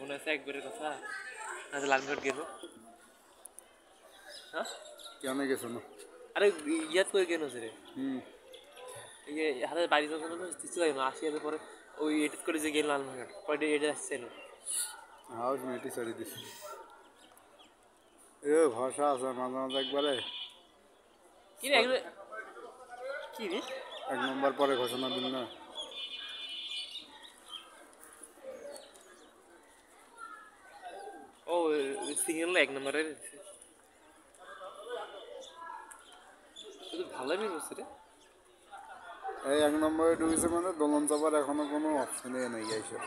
মনে আছে একবারের কথা আচ্ছা লালঘাট গেল হ্যাঁ কেন গেছো না আরে ইয়াদ করে কেন রে হুম ইয়ে হাতে বাড়ি যখন কিছু হয় না 80,000 পরে ওই এডিট করে যে গেল লালঘাট পরে এটা আসছে না হাউস মেটি সারি দিছি এ ভাষা আছে মাঝে মাঝে একবারে কি রে এগুলো কি রে 1 নম্বর পরে ঘোষণা দিন না ও সিঙ্গেল 1 নম্বরের ভালোই বের হচ্ছে রে এই 1 নম্বরে ঢুকেছে মানে দোলন চাপার এখনো কোনো অপশনই নেই এইসব